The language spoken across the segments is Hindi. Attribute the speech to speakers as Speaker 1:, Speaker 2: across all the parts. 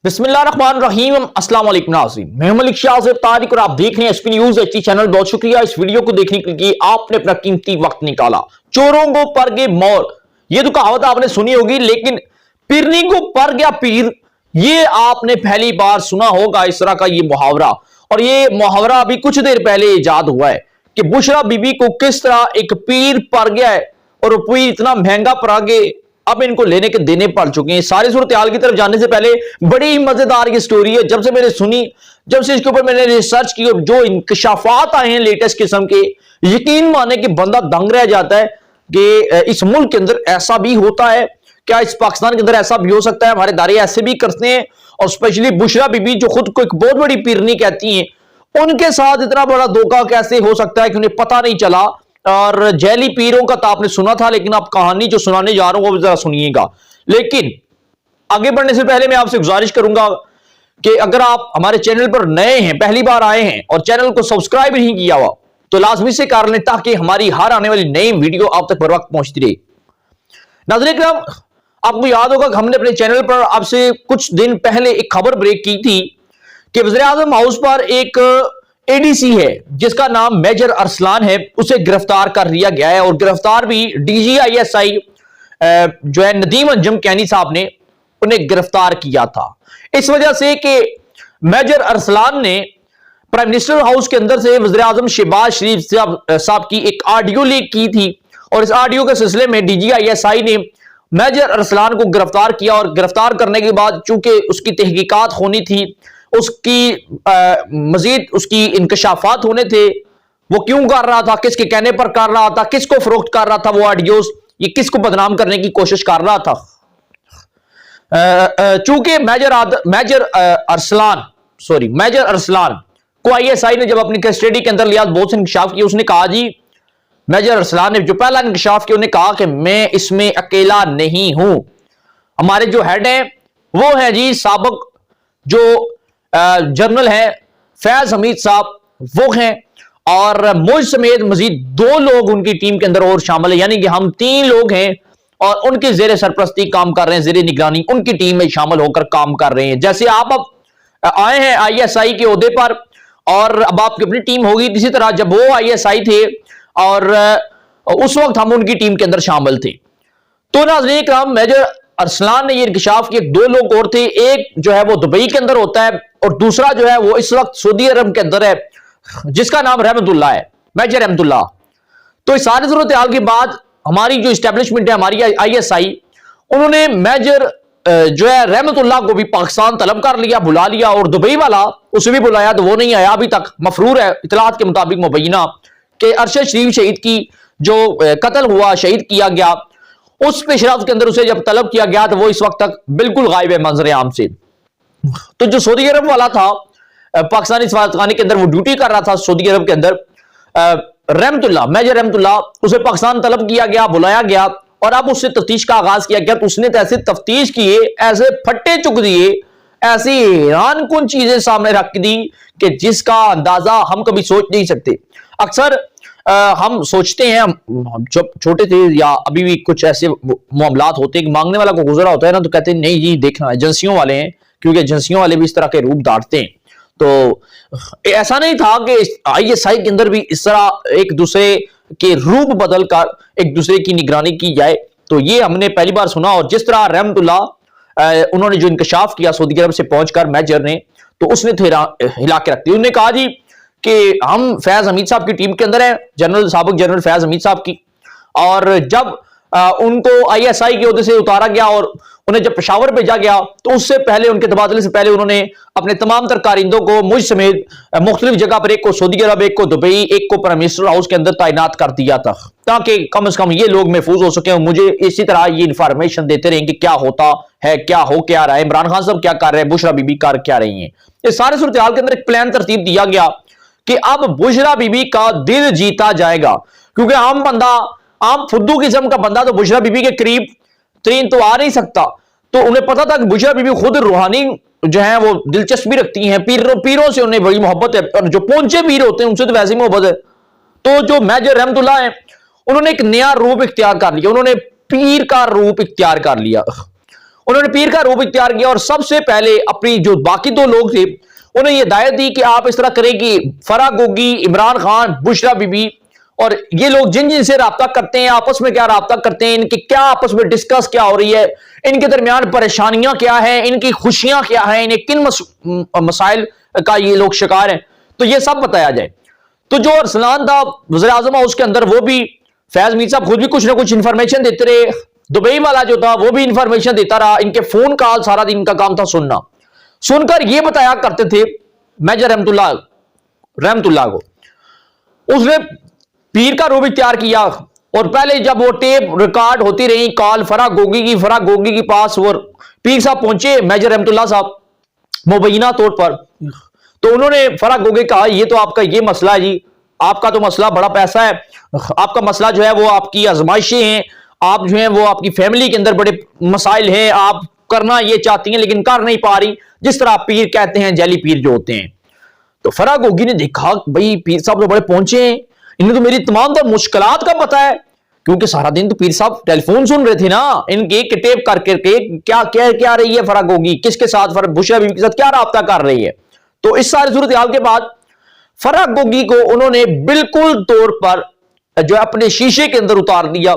Speaker 1: बिस्मिल्लाहिर्रहमानिर्रहीम अस्सलाम वालेकुम नाज़रीन, मैं मलिक शाज़िब तारिक और आप देख रहे हैं एसपी न्यूज़ एचडी चैनल। बहुत शुक्रिया इस वीडियो को देखने के लिए, आपने अपना कीमती वक्त निकाला। चोरों को पर गए मोर, ये तो कहावत आपने सुनी होगी, लेकिन पिरनी को पर गया पीर, ये आपने पहली बार सुना होगा इस तरह का ये मुहावरा। और ये मुहावरा अभी कुछ देर पहले इजाद हुआ है कि बुशरा बीबी को किस तरह एक पीर पर गया है और पीर इतना महंगा पड़ा के अब इनको लेने के देने पड़ चुके हैं। सारी सूरत हाल की तरफ जाने से पहले बड़ी ही मजेदार ये स्टोरी है। जब से मैंने सुनी, जब से इसके ऊपर मैंने रिसर्च की और जो इंकशाफात आए हैं लेटेस्ट किस्म के, यकीन माने कि बंदा दंग रह जाता है कि इस मुल्क के अंदर ऐसा भी होता है क्या, इस पाकिस्तान के अंदर ऐसा भी हो सकता है। हमारे दारे ऐसे भी करते हैं और स्पेशली बुशरा बीबी जो खुद को एक बहुत बड़ी पीरनी कहती हैं, उनके साथ इतना बड़ा धोखा कैसे हो सकता है कि उन्हें पता नहीं चला। और जैली पीरों का तो आपने सुना था, लेकिन आप कहानी जो सुनाने जा रहा हूं वो जरा सुनिएगा। लेकिन आगे बढ़ने से पहले मैं आपसे गुजारिश करूंगा कि अगर आप हमारे चैनल पर नए हैं, पहली बार आए हैं और चैनल को सब्सक्राइब नहीं किया हुआ, तो लाजमी से कर लें ताकि हमारी हर आने वाली नई वीडियो आप तक बर वक्त पहुंचती रहे। नाज़रीन किराम, आपको याद होगा कि हमने अपने चैनल पर आपसे कुछ दिन पहले एक खबर ब्रेक की थी कि वज़ीर-ए-आज़म हाउस पर एक एडीसी है जिसका नाम मेजर अरसलान है, उसे गिरफ्तार कर लिया गया है। और गिरफ्तार भी डीजीआईएसआई जो है नदीम अंजुम कैनी साहब ने उन्हें गिरफ्तार किया था, इस वजह से कि मेजर अरसलान ने प्राइम मिनिस्टर हाउस के अंदर से वज़ीर-ए-आज़म शहबाज शरीफ साहब की एक ऑडियो लीक की थी। और इस ऑडियो के सिलसिले में डीजीआईएसआई ने मेजर अरसलान को गिरफ्तार किया और गिरफ्तार करने के बाद चूंकि उसकी तहकीकात होनी थी, उसकी मजीद उसकी इंकशाफात होने थे, वो क्यों कर रहा था, किसके कहने पर कर रहा था, किसको फरोख्त कर रहा था वो ऑडियोस, ये किसको बदनाम करने की कोशिश कर रहा था। चूंकि मेजर अरसलान को आईएसआई ने जब अपनी कस्टडी के अंदर लिया, बहुत से इंकशाफ किए, उसने कहा जी, मेजर अरसलान ने जो पहला इंकशाफ किया, उन्हें कहा कि मैं इसमें अकेला नहीं हूं, हमारे जो हेड है वो है जी साबिक जो जनरल है फैज हमीद साहब, वो हैं, और मुझ समेत मजीद 2 लोग उनकी टीम के अंदर और शामिल है, यानी कि हम 3 लोग हैं और उनके जेर सरपरस्ती काम कर रहे हैं, जेर निगरानी उनकी टीम में शामिल होकर काम कर रहे हैं। जैसे आप अब आए हैं आईएसआई के ओहदे पर और अब आपकी अपनी टीम होगी, इसी तरह जब वो आईएसआई थे और उस वक्त हम उनकी टीम के अंदर शामिल थे। तो नाज़रीन इकराम, मेजर अरसलान ने ये इंकशाफ किए, 2 लोग और थे, एक जो है वो दुबई के अंदर होता है और दूसरा जो है वो इस वक्त सऊदी अरब के अंदर है, जिसका नाम रहमतुल्लाह है, मेजर रहमतुल्लाह। तो इस सारी सूरत हाल के बाद हमारी जो इस्टेब्लिशमेंट है, हमारी आईएसआई, उन्होंने मेजर जो है रहमतुल्लाह को भी पाकिस्तान तलब कर लिया, बुला लिया, और दुबई वाला उसे भी बुलाया तो वो नहीं आया अभी तक। मफरूर है इतलात के मुताबिक मुबैना कि अरशद शरीफ शहीद की जो कत्ल हुआ, शहीद किया गया, उस पेशरफ्त के अंदर उसे जब तलब किया गया तो वो इस वक्त तक बिल्कुल गायब है मंजर आम से। तो जो सऊदी अरब वाला था, पाकिस्तानी सफारतखाने के अंदर वो ड्यूटी कर रहा था सऊदी अरब के अंदर, रहमतुल्लाह, मेजर रहमतुल्लाह, उसे पाकिस्तान तलब किया गया, बुलाया गया और अब उससे तफ्तीश का आगाज किया गया। तो उसने तो ऐसे तफ्तीश किए, ऐसे फट्टे चुक दिए, ऐसी हैरान कुन चीजें सामने रख दी कि जिसका अंदाजा हम कभी सोच नहीं सकते। अक्सर हम सोचते हैं, हम जब छोटे थे या अभी भी कुछ ऐसे मामलात होते हैं कि मांगने वाला को गुजरा होता है ना, तो कहते हैं नहीं जी देखना एजेंसियों वाले हैं, क्योंकि एजेंसियों वाले भी इस तरह के रूप धारते हैं। तो ऐसा नहीं था कि आईएसआई के अंदर भी इस तरह एक दूसरे के रूप बदल कर एक दूसरे की निगरानी की जाए, तो ये हमने पहली बार सुना। और जिस तरह रहमतुल्लाह उन्होंने जो इंकशाफ किया सऊदी अरब से पहुंचकर मेजर ने, तो उसने तो हिला के रख दिया। उन्होंने कहा जी कि हम फैज हमीद साहब की टीम के अंदर हैं, साबिक जनरल फैज हमीद साहब की, और जब उनको आईएसआई के ओहदे से उतारा गया और उन्हें जब पेशावर भेजा गया, तो उससे पहले, उनके तबादले से पहले, उन्होंने अपने तमाम तर कारिंदों को मुझ समेत मुख्तलिफ जगह पर, एक को सऊदी अरब, एक को दुबई, एक को प्राइम मिनिस्टर हाउस के अंदर तैनात कर दिया था, ताकि कम से कम ये लोग महफूज हो सके, मुझे इसी तरह ये इंफॉर्मेशन देते रहें कि क्या होता है, क्या हो क्या रहा है, इमरान खान साहब क्या कर रहे हैं, बुशरा बीबी कर क्या रही है। इस सारे सूरत हाल के अंदर एक प्लान तरतीब दिया गया कि अब बुशरा बीबी का दिल जीता जाएगा, क्योंकि आम बंदा, आम फुद्दू किस्म का बंदा तो बुशरा बीबी के करीब तरीन तो आ नहीं सकता। तो उन्हें पता था कि बुशरा बीबी खुद रूहानी जो है वो दिलचस्पी रखती हैं, पीरों से उन्हें बड़ी मोहब्बत है, और जो पहुंचे पीर होते हैं उनसे तो वैसी मोहब्बत है। तो जो मेजर रहमतुल्लाह है, उन्होंने एक नया रूप इख्तियार कर लिया, उन्होंने पीर का रूप इख्तियार कर लिया। उन्होंने पीर का रूप इख्तियार किया और सबसे पहले अपनी जो बाकी दो लोग थे उन्हें यह हिदायत दी कि आप इस तरह करें कि फराह गोगी, इमरान खान, बुशरा बीबी और ये लोग जिन जिन से राब्ता करते हैं, आपस में क्या राब्ता करते हैं, इनकी क्या आपस में डिस्कस क्या हो रही है, इनके दरमियान परेशानियां क्या है, इनकी खुशियां क्या है, इन्हें किन मसाइल का ये लोग शिकार हैं, तो ये सब बताया जाए। तो जो अरसलान था वज़ीर आज़म हाउस के अंदर, वो भी फैज मीर साहब खुद भी कुछ ना कुछ इंफॉर्मेशन देते रहे, दुबई वाला जो था वो भी इंफॉर्मेशन देता रहा, इनके फोन कॉल सारा दिन इनका काम था सुनना। सुनकर ये बताया करते थे मेजर रहमतुल्लाह को, उसने पीर का रूप इख्तियार किया और पहले जब वो टेप रिकॉर्ड होती रही कॉल फराह गोगी के पास, वो पीर साहब पहुंचे मेजर रहमतुल्लाह साहब मुबैना तौर पर, तो उन्होंने फराह गोगी कहा ये तो आपका ये मसला है जी, आपका तो मसला बड़ा पैसा है, आपका मसला जो है वो आपकी आजमाइशें हैं, आप जो है वो आपकी फैमिली के अंदर बड़े मसाइल हैं, आप करना ये चाहती हैं लेकिन कर नहीं पा रही, जिस तरह आप पीर कहते हैं, जैली पीर जो होते हैं। तो फराह गोगी ने देखा भाई पीर साहब तो बड़े पहुंचे हैं, इन्हें तो मेरी तमाम तर मुश्किलात का पता है, क्योंकि सारा दिन तो पीर साहब टेलीफोन सुन रहे थे ना, इनके टेप कर करके क्या क्या क्या रही है फराह गोगी, किसके साथ बुशरा बीबी के साथ क्या राब्ता कर रही है। तो इस सारी सूरत हाल के बाद फराह गोगी को उन्होंने बिल्कुल तौर पर जो अपने शीशे के अंदर उतार दिया।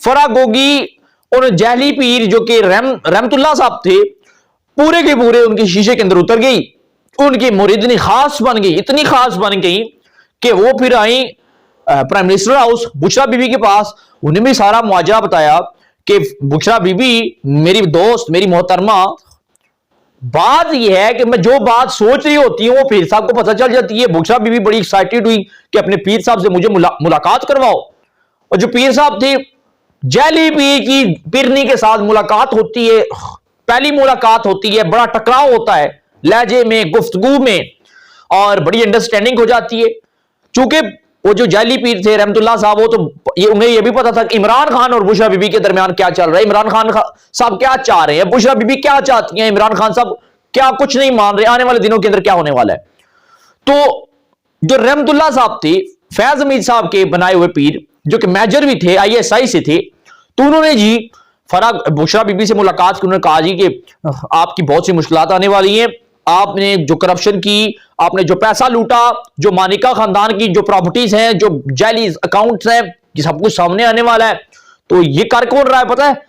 Speaker 1: फराह गोगी और जैली पीर जो कि रहमतुल्लाह साहब थे, पूरे के पूरे उनके शीशे के अंदर उतर गई, उनकी मुरीदनी खास बन गई, इतनी खास बन गई कि वो फिर आई prime minister house Bushra Bibi के पास, उन्हें भी सारा मुआवजा बताया कि बुशरा बीबी मेरी दोस्त, मेरी मोहतरमा, बात यह है कि मैं जो बात सोच रही होती हूँ वो पीर साहब को पता चल जाती है। बुशरा बीबी बड़ी एक्साइटेड हुई कि अपने पीर साहब से मुझे मुलाकात करवाओ, और जो पीर साहब थे जैली पीर की पिरनी के साथ मुलाकात होती है, पहली मुलाकात होती है, बड़ा टकराव होता है लहजे में, गुफ्तगू में, और बड़ी अंडरस्टैंडिंग हो जाती है। चूंकि वो जो जैली पीर थे रहमतुल्लाह साहब, वो तो उन्हें यह भी पता था कि इमरान खान और बुशरा बीबी के दरमियान क्या चल रहा है, इमरान खान साहब क्या चाह रहे हैं, बुशरा बीबी क्या चाहती हैं, इमरान खान साहब क्या कुछ नहीं मान रहे, आने वाले दिनों के अंदर क्या होने वाला है। तो जो रहमतुल्लाह साहब थे फैज हमीद साहब के बनाए हुए पीर, जो कि मेजर भी थे, ISI से थे, तो उन्होंने जी फराह बुशरा बीबी से मुलाकात की, उन्होंने कहा जी कि आपकी बहुत सी मुश्किलात आने वाली हैं, आपने जो करप्शन की, आपने जो पैसा लूटा, जो मानिका खानदान की जो प्रॉपर्टीज हैं, जो जैली अकाउंट्स हैं, ये सब कुछ सामने आने वाला है। तो ये कर कौन रहा है पता है?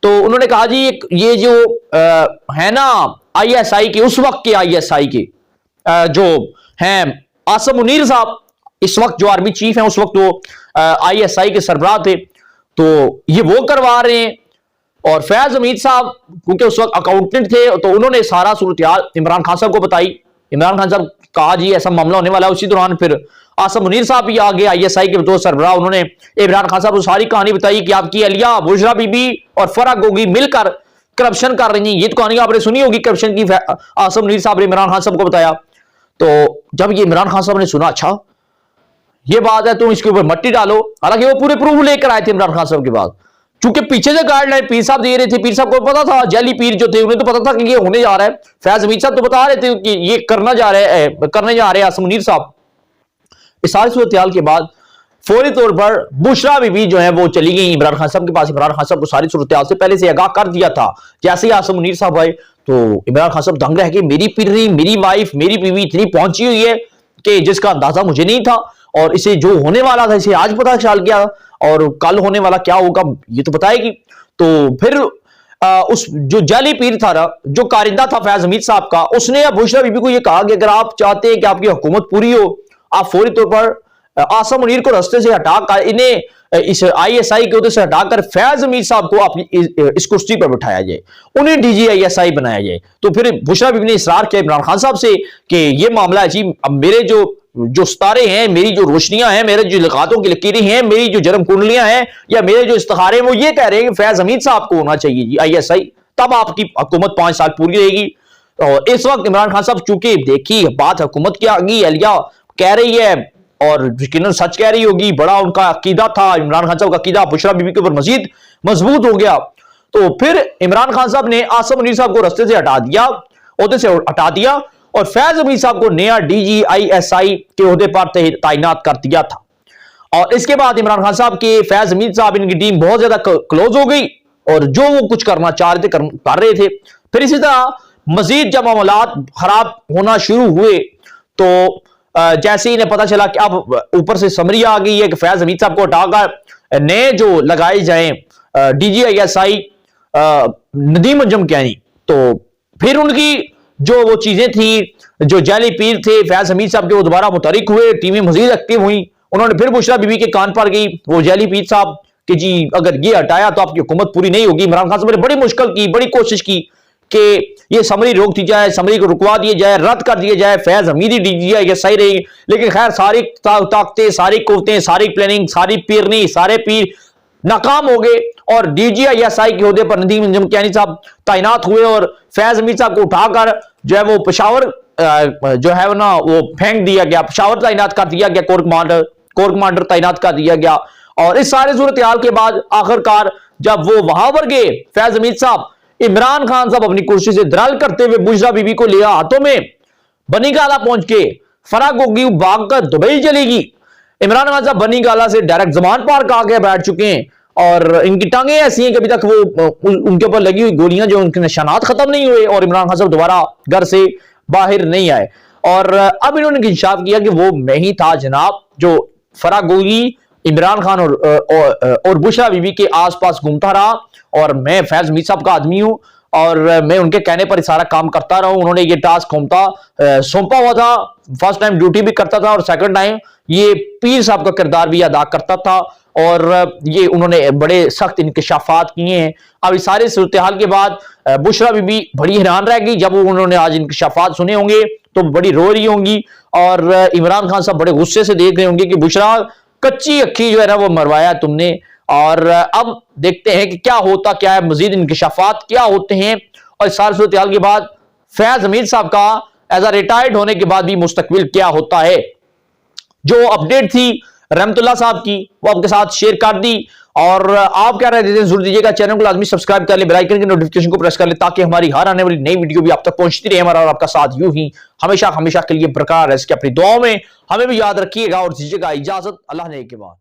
Speaker 1: तो उन्होंने कहा जी ये जो है ना ISI के, उस वक्त के ISI के जो हैं आसम मुनीर साहब, इस वक्त जो आर्मी चीफ हैं, उस वक्त वो ISI के सरबराह थे, तो ये वो करवा रहे हैं। और फैज हमीद साहब क्योंकि उस वक्त अकाउंटेंट थे, तो उन्होंने सारा सूरत इमरान खान साहब को बताई। इमरान खान साहब कहा जी ऐसा मामला होने वाला है। उसी दौरान फिर आसम मुनीर साहब भी आ गए, ISI के दो सरबराह, उन्होंने इमरान खान साहब को सारी कहानी बताई कि आपकी अलिया बुशरा बीबी और फराह गोगी मिलकर करप्शन कर रही हैं। ये तो कहानी आपने सुनी होगी करप्शन की, आसम मुनीर साहब ने इमरान खान साहब को बताया। तो जब ये इमरान खान साहब ने सुना, अच्छा ये बात है, तुम इसके ऊपर मट्टी डालो, हालांकि वो पूरे प्रूफ लेकर आए थे इमरान खान साहब के बाद, चूंकि पीछे से गाइडलाइन पीर साहब दे रहे थे, पीर साहब को पता था, जैली पीर जो थे उन्हें तो पता था कि ये होने जा रहा है। फैज हमीद साहब तो बता रहे थे कि ये करने जा रहे हैं आसम मुनीर साहब। इस सारी सूरत के बाद फौरी तौर पर बुशरा बीबी जो है वो चली गई इमरान खान साहब के पास। इमरान खान साहब को सारी सूरत से पहले से आगाह कर दिया था। जैसे ही आसम मुनीर साहब आए तो इमरान खान साहब दंग रह गए, मेरी पिर्री, मेरी वाइफ, मेरी बीवी इतनी पहुंची हुई है कि जिसका अंदाजा मुझे नहीं था, और इसे जो होने वाला था इसे आज पता चल गया, और कल होने वाला क्या होगा ये तो बताएगी। तो फिर उस जो जैली पीर था ना, जो कारिंदा था फैज हमीद साहब का, उसने बुशरा बीबी को यह कहा कि अगर आप चाहते हैं कि आपकी हुकूमत पूरी हो, आप फौरी तौर पर आसम मुनीर को रास्ते से हटाकर, इन्हें इस ISI के उधर से हटाकर फैज हमीद साहब को अपनी इस कुर्सी पर बिठाया जाए, उन्हें DG ISI बनाया जाए। तो फिर बुशरा बीबी ने इसरार किया इमरान खान साहब से कि ये मामला है जी, अब मेरे जो सितारे हैं, मेरी जो रोशनियां हैं, मेरे जो लिखातों की लकीरें हैं, मेरी जो जन्म कुंडलियां हैं, या मेरे जो इस्तिखारे हैं, वो ये कह रहे हैं कि फैज हमीद साहब को होना चाहिए जी ISI, तब आपकी हुकूमत 5 साल पूरी रहेगी। और इस वक्त इमरान खान साहब चूंकि देखी बात हुकूमत की आ गई, अलिया कह रही है और यकीनन सच कह रही होगी, बड़ा उनका अकीदा था, इमरान खान साहब का अकीदा बुशरा बीबी के ऊपर मजीद मजबूत हो गया। तो फिर इमरान खान साहब ने आसम मुनीर साहब को रास्ते से हटा दिया, ओहदे से हटा दिया, और फैज हमीद साहब को नया DG ISI के ओहदे पर तैनात कर दिया था। और इसके बाद इमरान खान साहब के फैज हमीद साहब, इनकी टीम बहुत ज्यादा क्लोज हो गई, और जो वो कुछ करना चाह रहे थे कर रहे थे। फिर इसी तरह मजीद जब मामलात खराब होना शुरू हुए तो जैसे ही इन्हें पता चला कि अब ऊपर से समरी आ गई है कि फैज हमीद साहब को हटाकर नए जो लगाए जाएं DGISI नदीम अंजुम कैनी, तो फिर उनकी जो वो चीजें थी, जो जाली पीर थे फैज हमीद साहब के, वो दोबारा मुतहरिक हुए, टीमें मजीद एक्टिव हुई। उन्होंने फिर बुशरा बीबी के कान पर गई वो जाली पीर साहब कि जी अगर ये हटाया तो आपकी हुकूमत पूरी नहीं होगी। इमरान खान साहब ने बड़ी मुश्किल की, बड़ी कोशिश की कि ये समरी रोक दी जाए, समरी को रुकवा दिया जाए, रद्द कर दिया जाए, फैज हमीद ही DGISI रहेगी। लेकिन खैर सारी ताकतें, सारी कुव्वतें, सारी प्लानिंग, सारी पीरनी, सारे पीर नाकाम हो गए और DGISI के ओहदे पर नदीम अंजुम कैनी साहब तैनात हुए और फैज हमीद साहब को उठाकर जो है वो पेशावर जो है ना वो फेंक दिया गया, पेशावर तैनात कर दिया गया, कोर कमांडर तैनात कर दिया गया। और इस सारे सूरत हाल के बाद आखिरकार जब वो वहां पर गए फैज हमीद साहब, इमरान खान साहब अपनी कुर्सी से दराल करते हुए बुशरा बीबी को लिया हाथों में, बनी गाला पहुंच के फराग होगी भागकर दुबई चलेगी। इमरान खान साहब बनी गाला से डायरेक्ट जमान पार्क आके बैठ चुके हैं और इनकी टांगे ऐसी हैं कि अभी तक वो उनके ऊपर लगी हुई गोलियां जो उनके निशानात खत्म नहीं हुए और इमरान खान साहब दोबारा घर से बाहर नहीं आए। और अब इन्होंने इंकशाफ किया कि वो मैं ही था जनाब जो फराग गोगी, इमरान खान और बुशरा बीबी के आसपास घूमता रहा और मैं फैज हमीद साहब का आदमी हूं और मैं उनके कहने पर सारा काम करता रहा हूं। उन्होंने ये टास्क सौंपा हुआ था, फर्स्ट टाइम ड्यूटी भी करता था और सेकंड टाइम ये पीर साहब का किरदार भी अदा करता था और ये उन्होंने बड़े सख्त इंकशाफात किए हैं। अब इस सारे सूरत हाल के बाद बुशरा बीबी बड़ी हैरान रह गई जब उन्होंने आज इंकशाफात सुने होंगे तो बड़ी रो रही होंगी और इमरान खान साहब बड़े गुस्से से देख रहे होंगे कि बुशरा कच्ची अक्खी जो है ना वो मरवाया तुमने। और अब देखते हैं कि क्या होता क्या है, मजीद इंकशाफात क्या होते हैं और इस सारे सूरत हाल के बाद फैज हमीद साहब का एज अ रिटायर्ड होने के बाद भी मुस्तकबिल क्या होता है। जो अपडेट थी रहमतुल्लाह साहब की वो आपके साथ शेयर कर दी और आप क्या रहते थे जरूर दीजिएगा, चैनल को लाजमी सब्सक्राइब कर ले, बेल आइकन की नोटिफिकेशन को प्रेस कर ले ताकि हमारी हर आने वाली नई वीडियो भी आप तक पहुंचती रहे। हमारा और आपका साथ यूं ही हमेशा हमेशा के लिए बरकरार है। इसके अपनी दुआओं में हमें भी याद रखिएगा और दीजिएगा इजाजत। अल्लाह ने के बाद।